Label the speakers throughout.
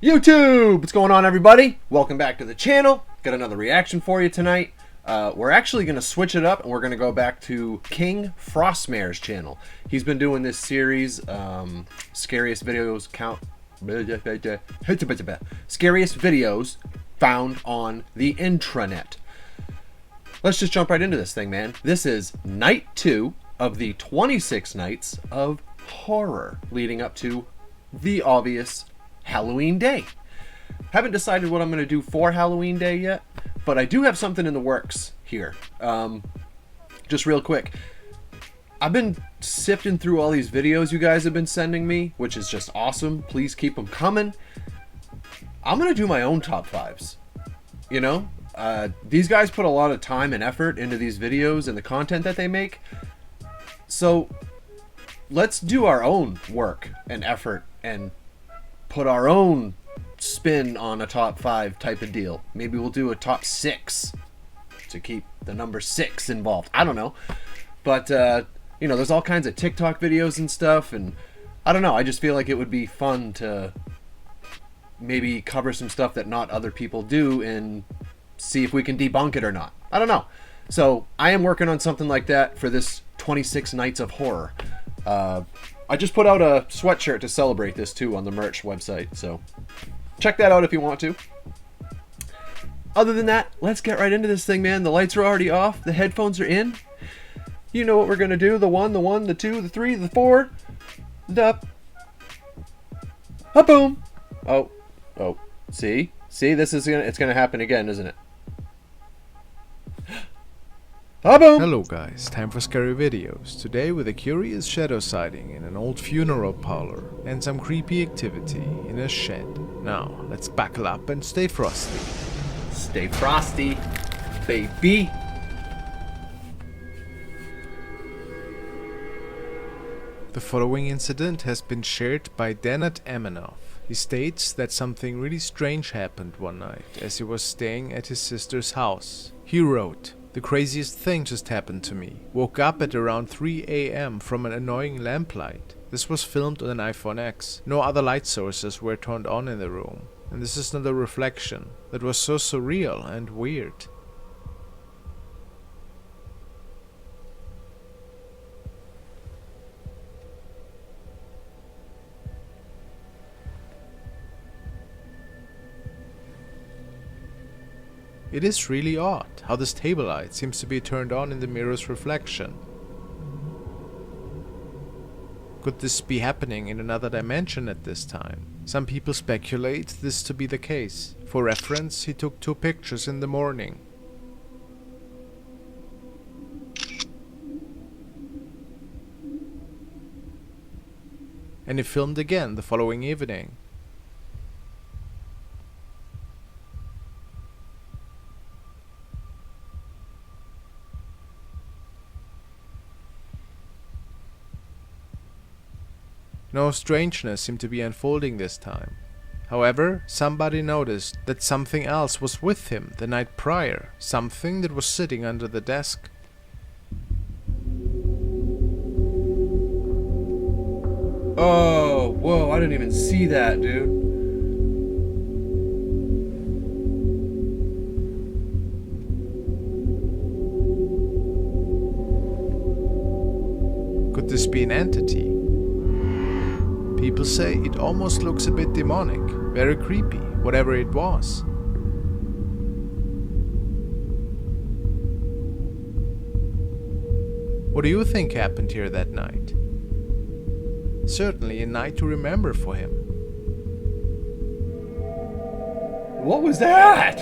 Speaker 1: YouTube! What's going on, everybody? Welcome back to the channel. Got another reaction for you tonight. We're actually going to switch it up and we're going to go back to KingFrostmare's channel. He's been doing this series, Scariest Videos Found on the Intranet. Let's just jump right into this thing, man. This is night 2 of the 26 nights of horror leading up to the obvious Halloween Day. Haven't decided what I'm going to do for Halloween Day yet, but I do have something in the works here. Just real quick, I've been sifting through all these videos you guys have been sending me, which is just awesome. Please keep them coming. I'm going to do my own top 5s. You know, these guys put a lot of time and effort into these videos and the content that they make. So let's do our own work and effort and put our own spin on a top 5 type of deal. Maybe we'll do a top 6 to keep the number 6 involved. I don't know. But, you know, there's all kinds of TikTok videos and stuff. And I don't know. I just feel like it would be fun to maybe cover some stuff that not other people do and see if we can debunk it or not. I don't know. So I am working on something like that for this 26 nights of horror. I just put out a sweatshirt to celebrate this too on the merch website, so check that out if you want to. Other than that, let's get right into this thing, man. The lights are already off, the headphones are in. You know what we're gonna do: the 1, the 2, the 3, the 4, the boom. Oh, see, this is it's gonna happen again, isn't it? Boom.
Speaker 2: Hello guys, time for scary videos. Today with a curious shadow sighting in an old funeral parlor and some creepy activity in a shed. Now, let's buckle up and stay frosty.
Speaker 1: Stay frosty, baby.
Speaker 2: The following incident has been shared by Denat Amanoff. He states that something really strange happened one night as he was staying at his sister's house. He wrote, "The craziest thing just happened to me. Woke up at around 3 AM from an annoying lamplight. This was filmed on an iPhone X. No other light sources were turned on in the room. And this is not a reflection. That was so surreal and weird." It is really odd how this table light seems to be turned on in the mirror's reflection. Could this be happening in another dimension at this time? Some people speculate this to be the case. For reference, he took 2 pictures in the morning. And he filmed again the following evening. No strangeness seemed to be unfolding this time. However, somebody noticed that something else was with him the night prior, something that was sitting under the desk.
Speaker 1: Oh, whoa, I didn't even see that, dude.
Speaker 2: Could this be an entity? People say it almost looks a bit demonic, very creepy, whatever it was. What do you think happened here that night? Certainly a night to remember for him.
Speaker 1: What was that?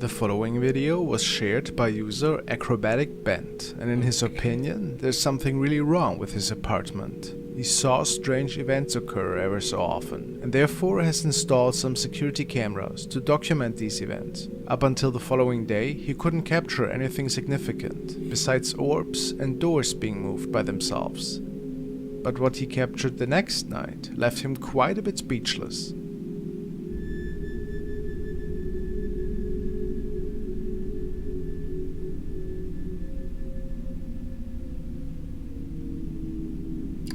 Speaker 2: The following video was shared by user Acrobatic Bent, and in his opinion, there's something really wrong with his apartment. He saw strange events occur ever so often, and therefore has installed some security cameras to document these events. Up until the following day, he couldn't capture anything significant, besides orbs and doors being moved by themselves. But what he captured the next night left him quite a bit speechless.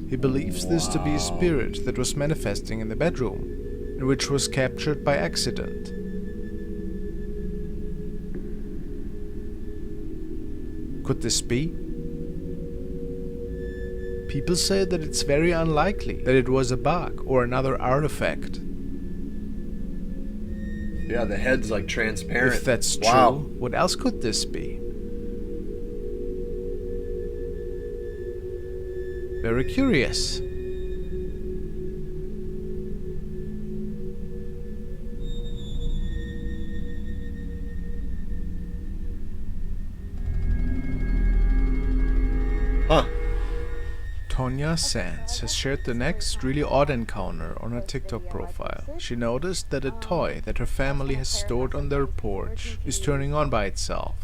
Speaker 2: He believes this to be a spirit that was manifesting in the bedroom. and which was captured by accident. Could this be? People say that it's very unlikely that it was a bug or another artifact.
Speaker 1: Yeah, the head's like transparent.
Speaker 2: If that's
Speaker 1: Wow.
Speaker 2: true, what else could this be? Very curious.
Speaker 1: Huh.
Speaker 2: Tonya Sands has shared the next really odd encounter on her TikTok profile. She noticed that a toy that her family has stored on their porch is turning on by itself.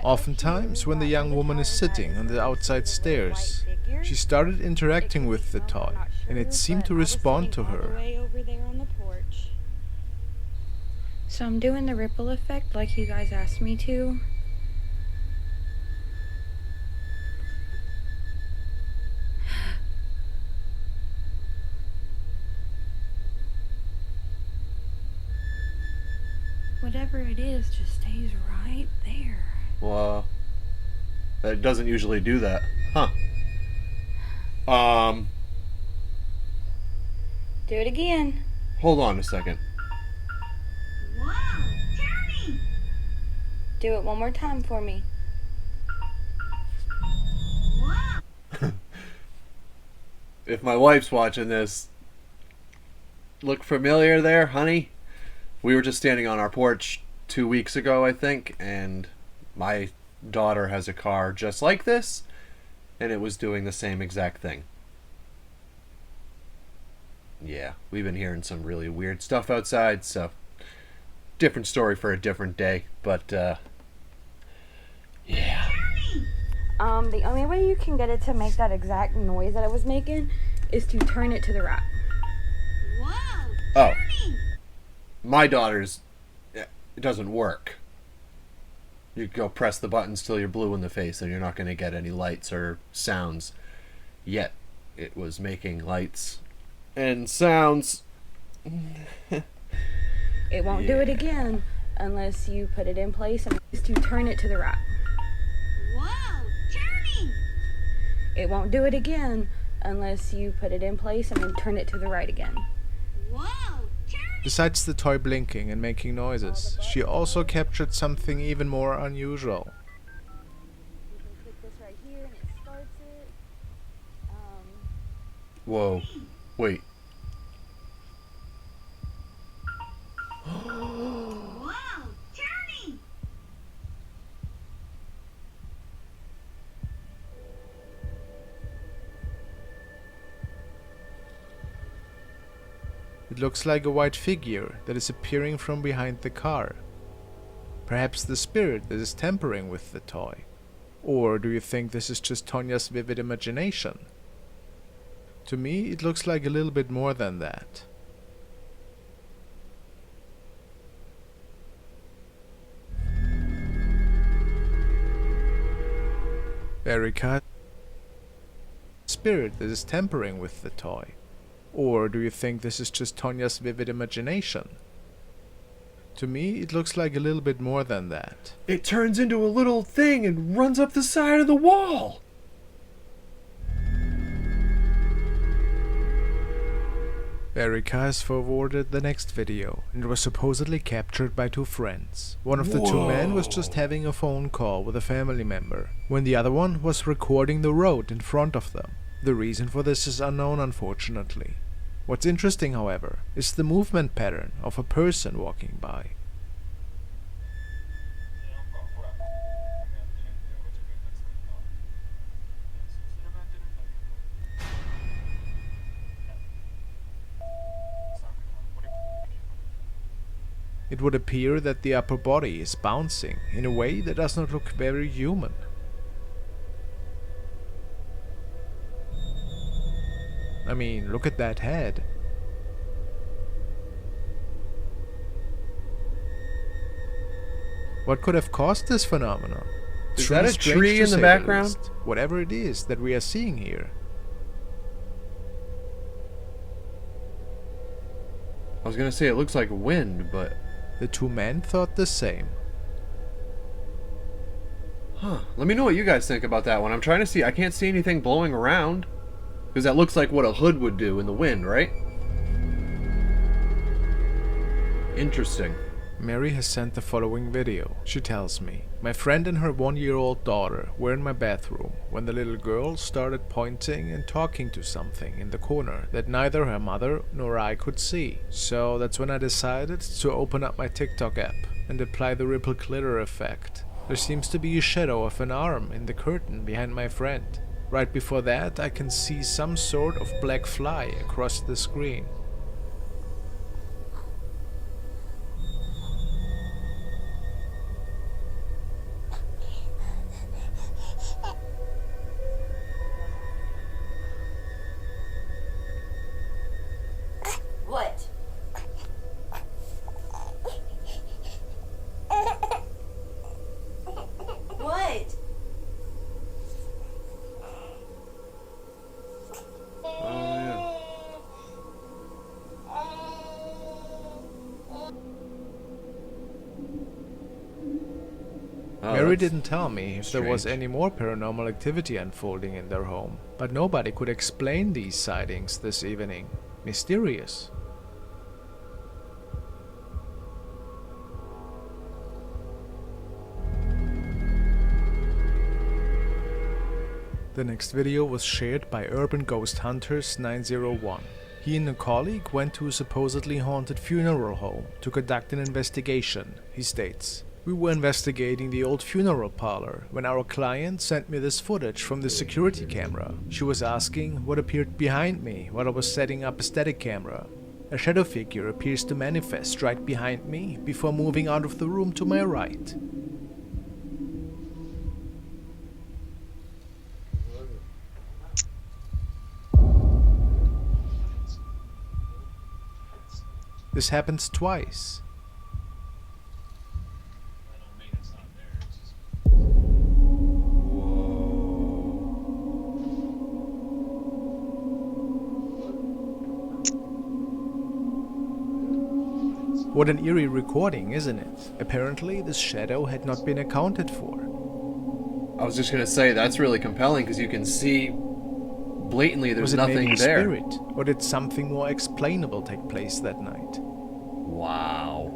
Speaker 2: Oftentimes when the young woman is sitting on the outside stairs, she started interacting with the toy, and it seemed to respond to her.
Speaker 3: So I'm doing the ripple effect like you guys asked me to. Whatever it is just stays right there.
Speaker 1: Well, it doesn't usually do that. Huh.
Speaker 3: Do it again.
Speaker 1: Hold on a second.
Speaker 3: Wow, Johnny! Do it one more time for me. Wow.
Speaker 1: If my wife's watching this, look familiar there, honey? We were just standing on our porch 2 weeks ago, I think, and my daughter has a car just like this, and it was doing the same exact thing. Yeah, we've been hearing some really weird stuff outside, so different story for a different day, but yeah.
Speaker 3: The only way you can get it to make that exact noise that it was making is to turn it to the right. Wow.
Speaker 1: Oh. My daughter's, it doesn't work. You go press the buttons till you're blue in the face and you're not going to get any lights or sounds. Yet, it was making lights and sounds.
Speaker 3: It won't do it again unless you put it in place and is to turn it to the right. Wow, Johnny! It won't do it again unless you put it in place and then turn it to the right again. Wow!
Speaker 2: Besides the toy blinking and making noises, she also captured something even more unusual.
Speaker 3: You can click this right here and it starts it.
Speaker 1: Whoa. Wait.
Speaker 3: Wow, Johnny!
Speaker 2: It looks like a white figure that is appearing from behind the car. Perhaps the spirit that is tampering with the toy. Or do you think this is just Tonya's vivid imagination? To me, it looks like a little bit more than that. Erika, spirit that is tampering with the toy. Or do you think this is just Tonya's vivid imagination? To me, it looks like a little bit more than that.
Speaker 1: It turns into a little thing and runs up the side of the wall.
Speaker 2: Erika has forwarded the next video and was supposedly captured by two friends. One of the two men was just having a phone call with a family member, when the other one was recording the road in front of them. The reason for this is unknown, unfortunately. What's interesting, however, is the movement pattern of a person walking by. It would appear that the upper body is bouncing in a way that does not look very human. I mean, look at that head. What could have caused this phenomenon?
Speaker 1: Is
Speaker 2: It's
Speaker 1: that
Speaker 2: really
Speaker 1: a
Speaker 2: strange
Speaker 1: tree
Speaker 2: to
Speaker 1: in the
Speaker 2: say
Speaker 1: background?
Speaker 2: least, whatever it is that we are seeing here.
Speaker 1: was gonna say it looks like wind, but...
Speaker 2: The two men thought the same.
Speaker 1: Huh. Let me know what you guys think about that one. I'm trying to see. I can't see anything blowing around. Because that looks like what a hood would do in the wind, right? Interesting.
Speaker 2: Mary has sent the following video. She tells me, my friend and her 1-year-old daughter were in my bathroom when the little girl started pointing and talking to something in the corner that neither her mother nor I could see. So that's when I decided to open up my TikTok app and apply the ripple glitter effect. There seems to be a shadow of an arm in the curtain behind my friend. Right before that, I can see some sort of black fly across the screen.
Speaker 3: What? What?
Speaker 2: Mary didn't tell me if there was
Speaker 1: strange.
Speaker 2: any more paranormal activity unfolding in their home, but nobody could explain these sightings this evening. Mysterious. The next video was shared by Urban Ghost Hunters 901. He and a colleague went to a supposedly haunted funeral home to conduct an investigation, he states. We were investigating the old funeral parlor when our client sent me this footage from the security camera. She was asking what appeared behind me while I was setting up a static camera. A shadow figure appears to manifest right behind me before moving out of the room to my right. This happens twice. What an eerie recording, isn't it? Apparently, this shadow had not been accounted for.
Speaker 1: I was just gonna say, that's really compelling, because you can see blatantly there's
Speaker 2: Was it
Speaker 1: nothing
Speaker 2: maybe a
Speaker 1: there.
Speaker 2: spirit, or did something more explainable take place that night?
Speaker 1: Wow.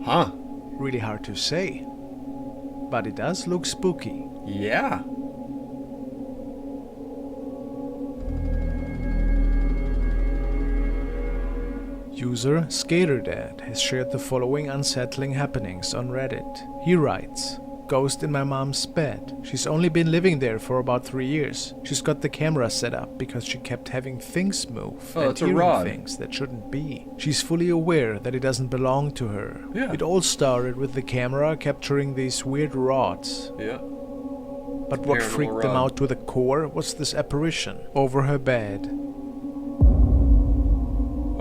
Speaker 1: Huh.
Speaker 2: Really hard to say. But it does look spooky.
Speaker 1: Yeah.
Speaker 2: User SkaterDad has shared the following unsettling happenings on Reddit. He writes, Ghost in my mom's bed. She's only been living there for about 3 years. She's got the camera set up because she kept having things move and
Speaker 1: it's a
Speaker 2: hearing
Speaker 1: rod.
Speaker 2: things that shouldn't be. She's fully aware that it doesn't belong to her.
Speaker 1: Yeah.
Speaker 2: It all started with the camera capturing these weird rods.
Speaker 1: Yeah.
Speaker 2: But what
Speaker 1: Paranormal
Speaker 2: freaked them
Speaker 1: rod.
Speaker 2: out to the core was this apparition over her bed.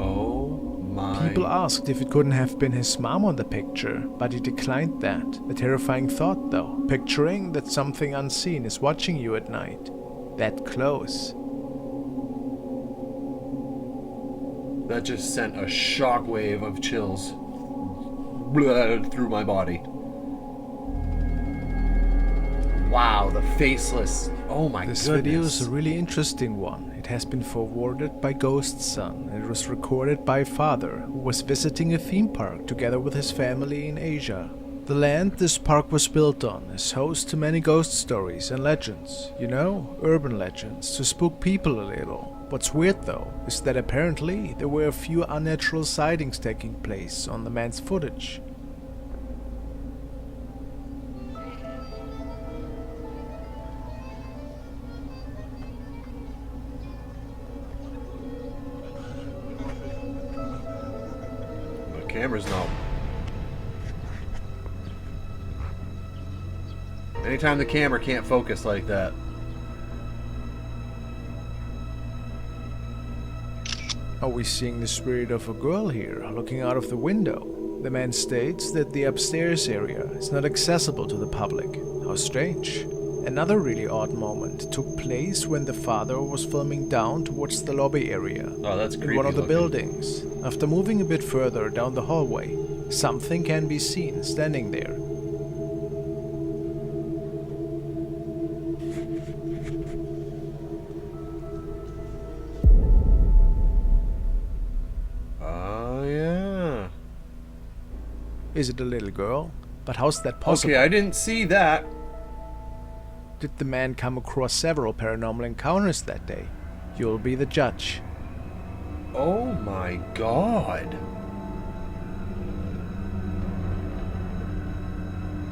Speaker 1: Oh my.
Speaker 2: People asked if it couldn't have been his mom on the picture, but he declined that. A terrifying thought though, picturing that something unseen is watching you at night. That close.
Speaker 1: That just sent a shockwave of chills through my body. Wow, the faceless. Oh my
Speaker 2: This
Speaker 1: goodness.
Speaker 2: video is a really interesting one. It has been forwarded by Ghost's son. It was recorded by a father who was visiting a theme park together with his family in Asia. The land this park was built on is host to many ghost stories and legends. You know, urban legends to spook people a little. What's weird though is that apparently there were a few unnatural sightings taking place on the man's footage.
Speaker 1: The camera's not. Anytime the camera can't focus like that.
Speaker 2: Are we seeing the spirit of a girl here, looking out of the window? The man states that the upstairs area is not accessible to the public. How strange. Another really odd moment took place when the father was filming down towards the lobby area
Speaker 1: Oh, that's creepy
Speaker 2: in one of the
Speaker 1: looking.
Speaker 2: buildings. After moving a bit further down the hallway, something can be seen standing there.
Speaker 1: Oh, yeah.
Speaker 2: Is it a little girl? But how's that possible?
Speaker 1: Okay, I didn't see that.
Speaker 2: Did the man come across several paranormal encounters that day? You'll be the judge.
Speaker 1: Oh my god.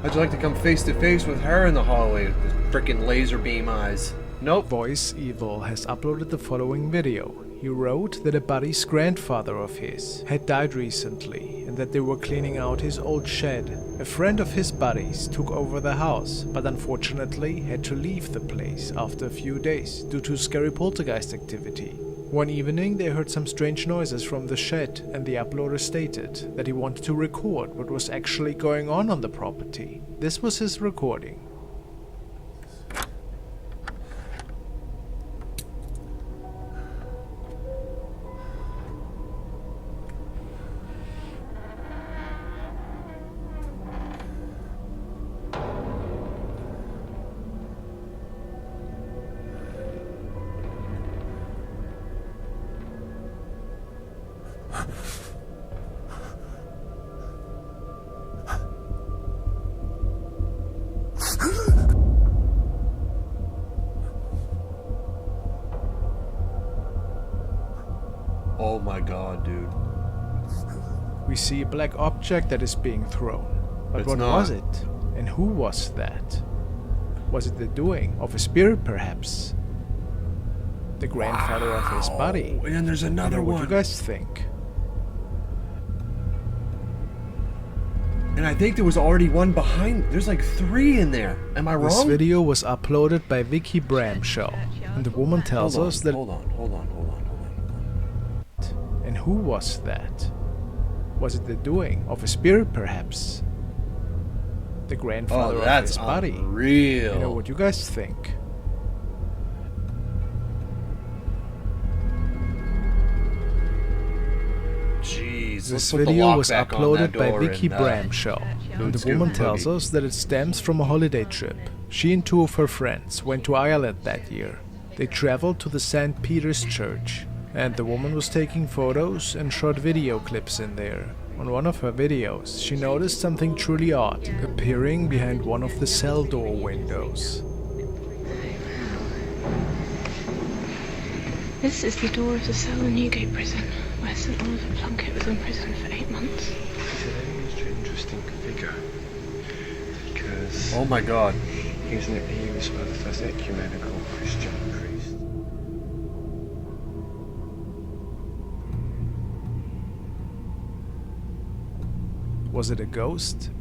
Speaker 1: How'd you like to come face to face with her in the hallway with the frickin' laser beam eyes? Nope.
Speaker 2: Voice Evil has uploaded the following video. He wrote that a buddy's grandfather of his had died recently and that they were cleaning out his old shed. A friend of his buddy's took over the house, but unfortunately had to leave the place after a few days due to scary poltergeist activity. One evening they heard some strange noises from the shed, and the uploader stated that he wanted to record what was actually going on the property. This was his recording.
Speaker 1: Oh my god, dude.
Speaker 2: We see a black object that is being thrown. But
Speaker 1: It's
Speaker 2: what
Speaker 1: not.
Speaker 2: was it? And who was that? Was it the doing of a spirit, perhaps? The grandfather of his buddy?
Speaker 1: And then there's another
Speaker 2: What do you
Speaker 1: one.
Speaker 2: guys think?
Speaker 1: And I think there was already one behind. There's like 3 in there. Am I wrong?
Speaker 2: This video was uploaded by Vicky Bramshaw, and the woman tells
Speaker 1: Hold on,
Speaker 2: us that...
Speaker 1: hold on.
Speaker 2: And who was that? Was it the doing of a spirit, perhaps? The grandfather
Speaker 1: Oh,
Speaker 2: of
Speaker 1: that's
Speaker 2: his buddy?
Speaker 1: unreal.
Speaker 2: You know what you guys think?
Speaker 1: Jeez.
Speaker 2: This
Speaker 1: let's put the
Speaker 2: video
Speaker 1: lock
Speaker 2: was
Speaker 1: back on
Speaker 2: uploaded
Speaker 1: that
Speaker 2: by
Speaker 1: door
Speaker 2: Vicky
Speaker 1: and,
Speaker 2: Bramshaw, and the
Speaker 1: scoot
Speaker 2: woman
Speaker 1: and
Speaker 2: tells
Speaker 1: boogie.
Speaker 2: us that it stems from a holiday trip. She and 2 of her friends went to Ireland that year. They traveled to the St. Peter's Church, and the woman was taking photos and shot video clips in there. On one of her videos, she noticed something truly odd appearing behind one of the cell door windows.
Speaker 4: This is the door of the cell in Newgate Prison, where St. Oliver Plunkett was imprisoned for 8 months.
Speaker 5: He's an interesting figure because
Speaker 1: Oh my god.
Speaker 5: he was one of the first ecumenical Christian priests.
Speaker 2: Was it a ghost?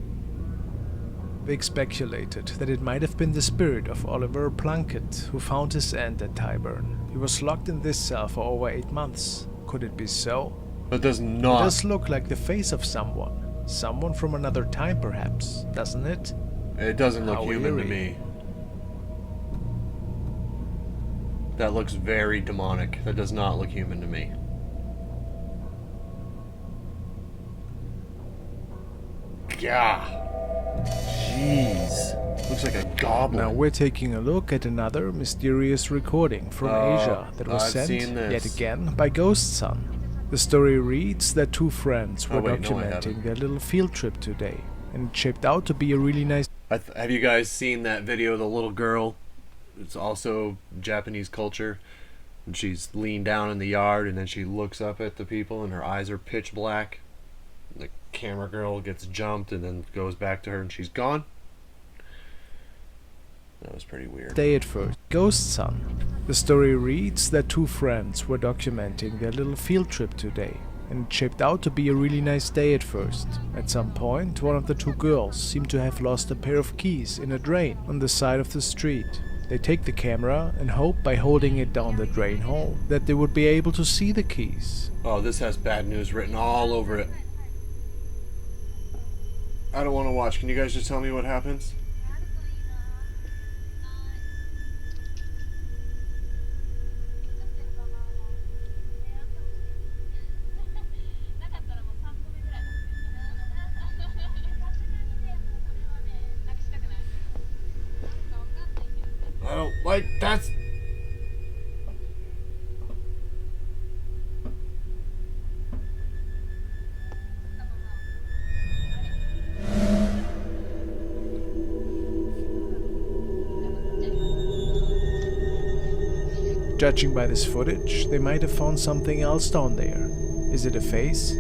Speaker 2: Vic speculated that it might have been the spirit of Oliver Plunkett who found his end at Tyburn. He was locked in this cell for over 8 months. Could it be so?
Speaker 1: That does
Speaker 2: It
Speaker 1: not.
Speaker 2: does look like the face of someone. Someone from another time, perhaps, doesn't it?
Speaker 1: It doesn't look
Speaker 2: How
Speaker 1: human to
Speaker 2: eerie.
Speaker 1: me. That looks very demonic. That does not look human to me. Yeah. Jeez. Looks like a goblin.
Speaker 2: Now we're taking a look at another mysterious recording from
Speaker 1: Oh,
Speaker 2: Asia that was
Speaker 1: I've
Speaker 2: sent
Speaker 1: seen this.
Speaker 2: yet again by Ghost Son. The story reads that 2 friends were
Speaker 1: Oh, wait, no, I
Speaker 2: documenting
Speaker 1: haven't.
Speaker 2: their little field trip today, and it shaped out to be a really nice
Speaker 1: Have you guys seen that video of the little girl? It's also Japanese culture. And she's leaned down in the yard and then she looks up at the people and her eyes are pitch black. The camera girl gets jumped and then goes back to her and she's gone. That was pretty weird.
Speaker 2: day at first. Ghost Son. The story reads that 2 friends were documenting their little field trip today, and it shaped out to be a really nice day at first. At some point, one of the 2 girls seemed to have lost a pair of keys in a drain on the side of the street. They take the camera and hope by holding it down the drain hole that they would be able to see the keys.
Speaker 1: Oh, this has bad news written all over it. I don't want to watch. Can you guys just tell me what happens? Like, that's...
Speaker 2: Judging by this footage, they might have found something else down there. Is it a face?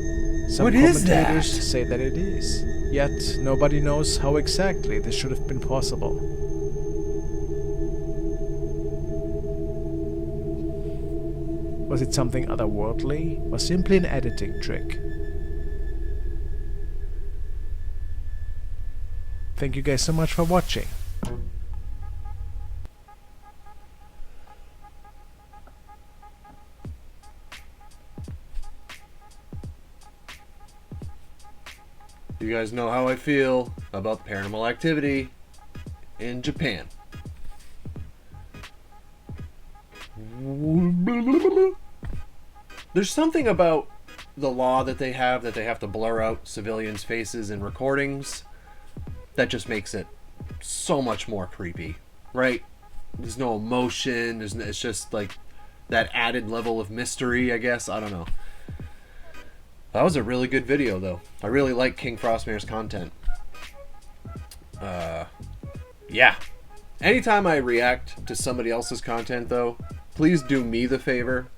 Speaker 2: Some
Speaker 1: What is
Speaker 2: commentators
Speaker 1: that?
Speaker 2: say that it is. Yet, nobody knows how exactly this should have been possible. Was it something otherworldly, or simply an editing trick? Thank you guys so much for watching.
Speaker 1: You guys know how I feel about paranormal activity in Japan. There's something about the law that they have to blur out civilians' faces in recordings that just makes it so much more creepy, right? There's no emotion, it's just like that added level of mystery, I guess. I don't know. That was a really good video, though. I really like KingFrostmare's content. Yeah. Anytime I react to somebody else's content, though, please do me the favor.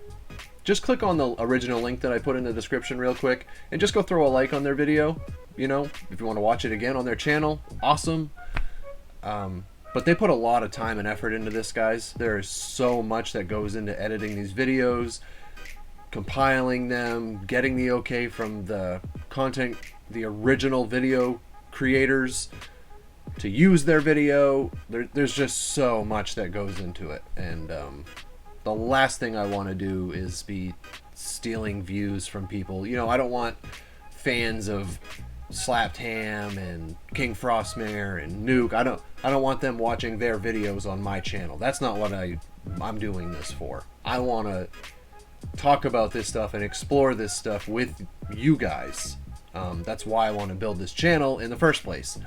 Speaker 1: Just click on the original link that I put in the description real quick, and just go throw a like on their video. You know, if you want to watch it again on their channel, awesome. But they put a lot of time and effort into this, guys. There is so much that goes into editing these videos, compiling them, getting the okay from the original video creators to use their video. There's just so much that goes into it, and the last thing I want to do is be stealing views from people. You know, I don't want fans of Slapped Ham and KingFrostmare and Nuke. I don't want them watching their videos on my channel. That's not what I'm doing this for. I want to talk about this stuff and explore this stuff with you guys. That's why I want to build this channel in the first place.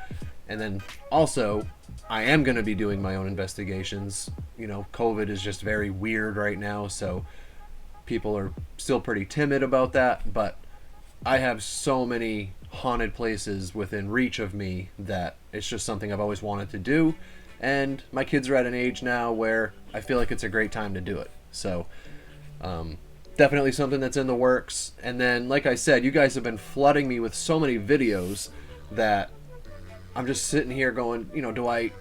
Speaker 1: And then also, I am going to be doing my own investigations. You know, COVID is just very weird right now, so people are still pretty timid about that, but I have so many haunted places within reach of me that it's just something I've always wanted to do, and my kids are at an age now where I feel like it's a great time to do it. So definitely something that's in the works. And then, like I said, you guys have been flooding me with so many videos that I'm just sitting here going, you know, do I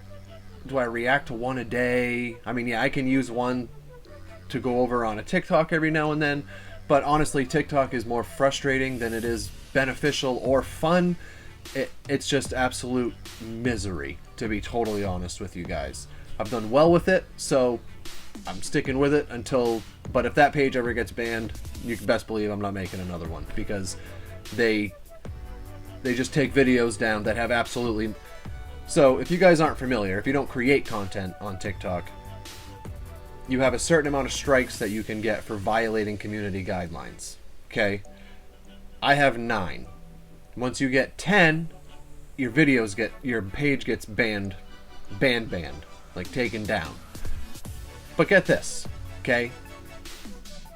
Speaker 1: react to one a day? I mean, yeah, I can use one to go over on a TikTok every now and then, but honestly, TikTok is more frustrating than it is beneficial or fun. It's just absolute misery, to be totally honest with you guys. I've done well with it, so I'm sticking with it until... But if that page ever gets banned, you can best believe I'm not making another one, because they just take videos down that have absolutely... So if you guys aren't familiar, if you don't create content on TikTok, you have a certain amount of strikes that you can get for violating community guidelines. Okay? I have 9. Once you get 10, your page gets banned, like taken down. But get this, okay?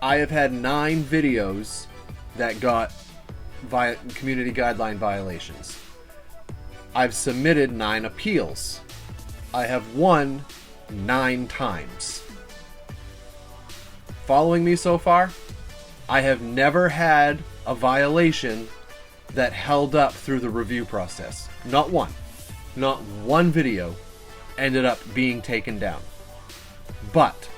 Speaker 1: I have had 9 videos that got community guideline violations. I've submitted 9 appeals. I have won 9 times. Following me so far? I have never had a violation that held up through the review process. Not one. Not one video ended up being taken down. But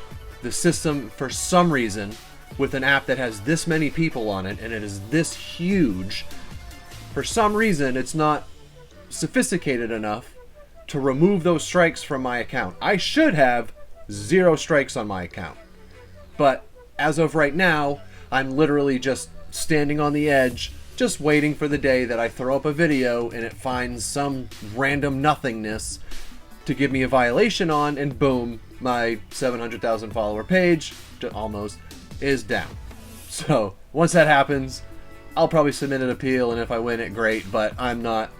Speaker 1: the system, for some reason, with an app that has this many people on it and it is this huge, for some reason it's not sophisticated enough to remove those strikes from my account. I should have 0 strikes on my account. But as of right now, I'm literally just standing on the edge, just waiting for the day that I throw up a video and it finds some random nothingness to give me a violation on, and boom, my 700,000 follower page, almost, is down. So once that happens, I'll probably submit an appeal, and if I win it, great, but I'm not...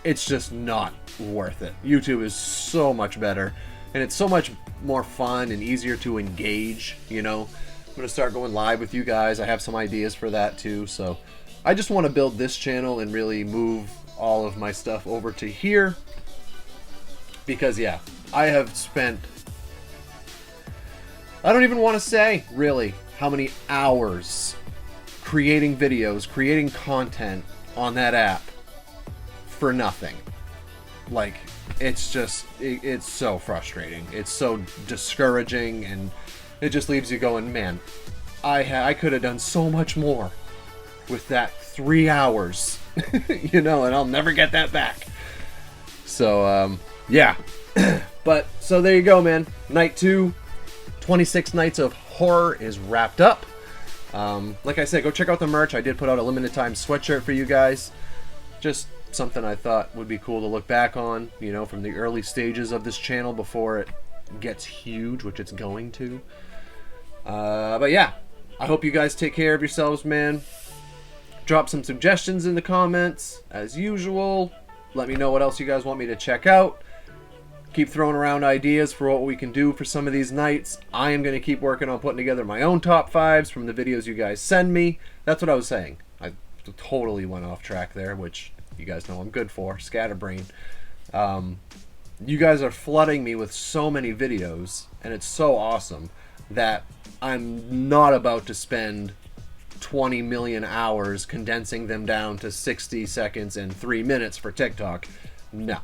Speaker 1: It's just not worth it. YouTube is so much better. and it's so much more fun and easier to engage, you know. I'm going to start going live with you guys. I have some ideas for that too, so I just want to build this channel and really move all of my stuff over to here, because yeah, I have spent, I don't even want to say really how many hours creating videos, creating content on that app for nothing. Like, it's just, it's so frustrating. It's so discouraging, and it just leaves you going, man, I could have done so much more with that 3 hours, you know, and I'll never get that back. So, yeah. But, so there you go, man. Night 2, 26 nights of horror is wrapped up. Like I said, go check out the merch. I did put out a limited time sweatshirt for you guys. Just something I thought would be cool to look back on, you know, from the early stages of this channel before it gets huge, which it's going to. But yeah, I hope you guys take care of yourselves, man. Drop some suggestions in the comments, as usual. Let me know what else you guys want me to check out. Keep throwing around ideas for what we can do for some of these nights. I am going to keep working on putting together my own top 5s from the videos you guys send me. That's what I was saying. I totally went off track there, which you guys know I'm good for. Scatterbrain. You guys are flooding me with so many videos, and it's so awesome that I'm not about to spend 20 million hours condensing them down to 60 seconds and 3 minutes for TikTok. No,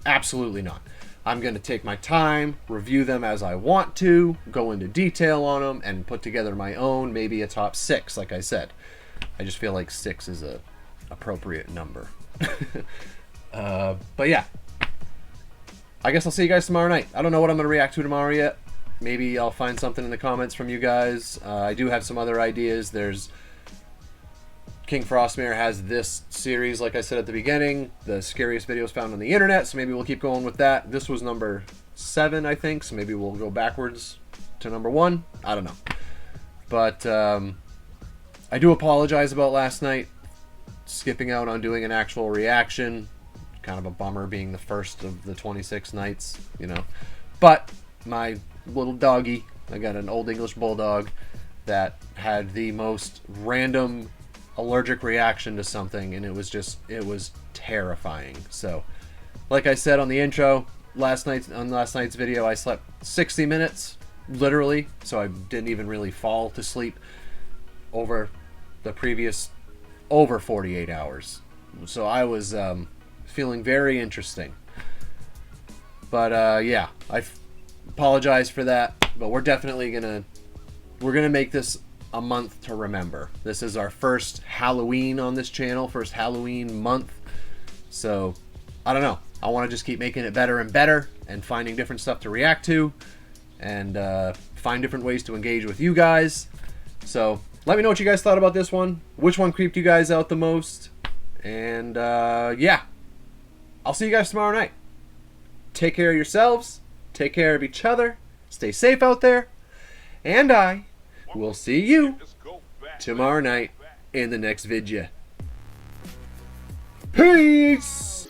Speaker 1: absolutely not. I'm going to take my time, review them as I want to, go into detail on them, and put together my own, maybe a top 6, like I said. I just feel like 6 is a appropriate number. But yeah, I guess I'll see you guys tomorrow night. I don't know what I'm going to react to tomorrow yet. Maybe I'll find something in the comments from you guys. I do have some other ideas. There's KingFrostmare has this series, like I said at the beginning, the scariest videos found on the internet, so maybe we'll keep going with that. This was number 7, I think, so maybe we'll go backwards to number 1. I don't know. But I do apologize about last night, skipping out on doing an actual reaction. Kind of a bummer being the first of the 26 nights, you know. But my little doggy, I got an old English bulldog that had the most random allergic reaction to something, and it was terrifying. So like I said on the intro, last night's video, I slept 60 minutes literally, so I didn't even really fall to sleep over the previous over 48 hours. So I was feeling very interesting. But yeah, I apologize for that, but we're definitely gonna make this a month to remember. This is our first Halloween on this channel, first Halloween month. So I don't know, I want to just keep making it better and better, and finding different stuff to react to, and find different ways to engage with you guys. So let me know what you guys thought about this one, which one creeped you guys out the most, and yeah, I'll see you guys tomorrow night. Take care of yourselves, take care of each other, stay safe out there, and I will see you tomorrow night in the next video. Peace!